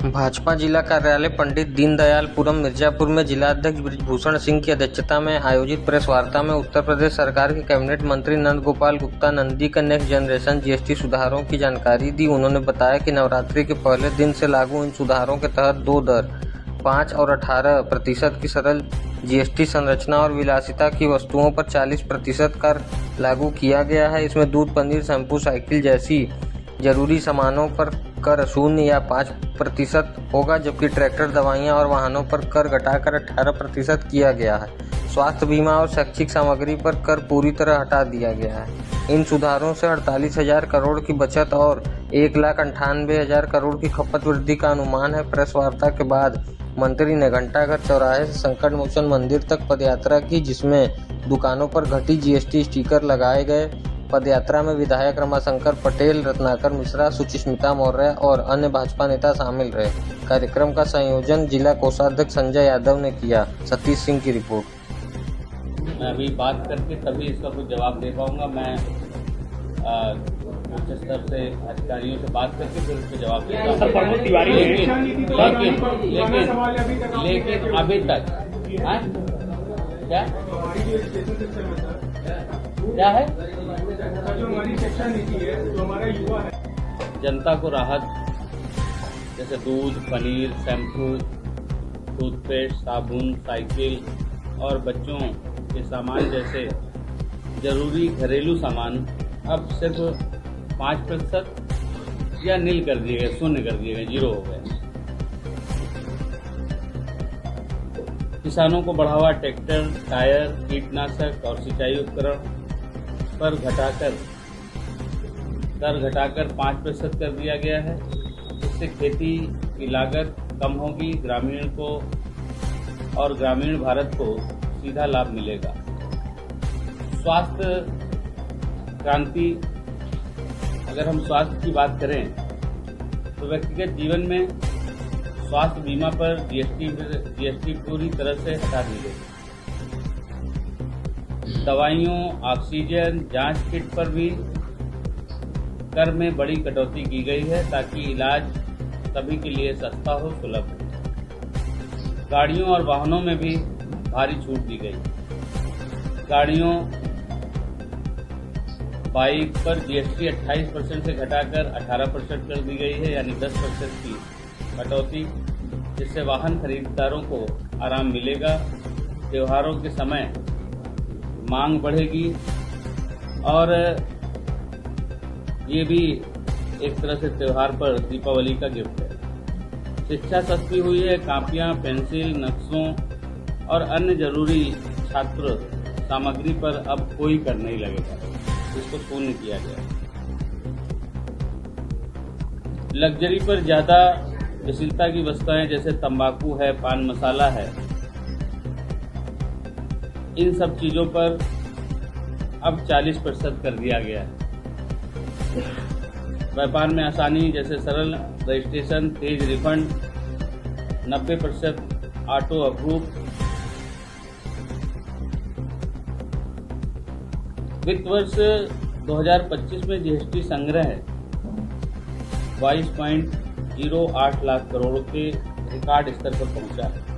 भाजपा जिला कार्यालय पंडित दीनदयालपुरम मिर्जापुर में जिलाध्यक्ष बृजभूषण सिंह की अध्यक्षता में आयोजित प्रेस वार्ता में उत्तर प्रदेश सरकार के कैबिनेट मंत्री नंद गोपाल गुप्ता नंदी का नेक्स्ट जनरेशन जीएसटी सुधारों की जानकारी दी। उन्होंने बताया कि नवरात्रि के पहले दिन से लागू इन सुधारों के तहत दो दर 5 और 18% की सरल जीएसटी संरचना और विलासिता की वस्तुओं पर 40% कर लागू किया गया है। इसमें दूध, पनीर, शैम्पू, साइकिल जैसी जरूरी सामानों पर कर 0 या 5% होगा, जबकि ट्रैक्टर, दवाइयां और वाहनों पर कर घटाकर 18% किया गया है। स्वास्थ्य बीमा और शैक्षिक सामग्री पर कर पूरी तरह हटा दिया गया है। इन सुधारों से 48,000 करोड़ की बचत और 1,98,000 करोड़ की खपत वृद्धि का अनुमान है। प्रेस वार्ता के बाद मंत्री ने घंटाघर चौराहे से संकट मोचन मंदिर तक पदयात्रा की, जिसमें दुकानों पर घटी जीएसटी स्टिकर लगाए गए। पदयात्रा में विधायक रमाशंकर पटेल, रत्नाकर मिश्रा, सुचिस्मिता मौर्य और अन्य भाजपा नेता शामिल रहे। कार्यक्रम का संयोजन जिला कोषाध्यक्ष संजय यादव ने किया। सतीश सिंह की रिपोर्ट। मैं अभी बात करके तभी इसका कुछ जवाब दे पाऊंगा। मैं उच्च स्तर से अधिकारियों से बात करके फिर उसको जवाब दूंगा। लेकिन अभी तक क्या है जो हमारी शिक्षा नीति है, जो हमारा युवा है, जनता को राहत जैसे दूध, पनीर, शैम्पू, टूथपेस्ट, साबुन, साइकिल और बच्चों के सामान जैसे जरूरी घरेलू सामान अब सिर्फ 5% या नील कर दिए गए, 0 कर दिए गए, 0 हो गए। किसानों को बढ़ावा ट्रैक्टर, टायर, कीटनाशक और सिंचाई उपकरण पर कर घटाकर 5% कर दिया गया है। इससे खेती की लागत कम होगी, ग्रामीण भारत को सीधा लाभ मिलेगा। स्वास्थ्य क्रांति, अगर हम स्वास्थ्य की बात करें तो व्यक्तिगत जीवन में स्वास्थ्य बीमा पर जीएसटी पूरी तरह से हटा दी गई। दवाइयों, ऑक्सीजन, जांच किट पर भी कर में बड़ी कटौती की गई है ताकि इलाज सभी के लिए सस्ता हो, सुलभ हो। गाड़ियों और वाहनों में भी भारी छूट दी गई। गाड़ियों, बाइक पर जीएसटी 28% से घटाकर 18% कर दी गई है, यानी 10% की कटौती, जिससे वाहन खरीदारों को आराम मिलेगा। त्योहारों के समय मांग बढ़ेगी और ये भी एक तरह से त्योहार पर दीपावली का गिफ्ट है। शिक्षा सस्ती हुई है। कापियां, पेंसिल, नक्शों और अन्य जरूरी छात्र सामग्री पर अब कोई कर नहीं लगेगा, इसको शून्य किया गया। लग्जरी पर ज्यादा विशिलता की वस्तुएं जैसे तंबाकू है, पान मसाला है, इन सब चीजों पर अब 40% कर दिया गया है। व्यापार में आसानी जैसे सरल रजिस्ट्रेशन, तेज रिफंड, 90% ऑटो अप्रूव। वित्त वर्ष 2025 में जीएसटी संग्रह 22.08 लाख करोड़ के रिकॉर्ड स्तर पर पहुंचा है।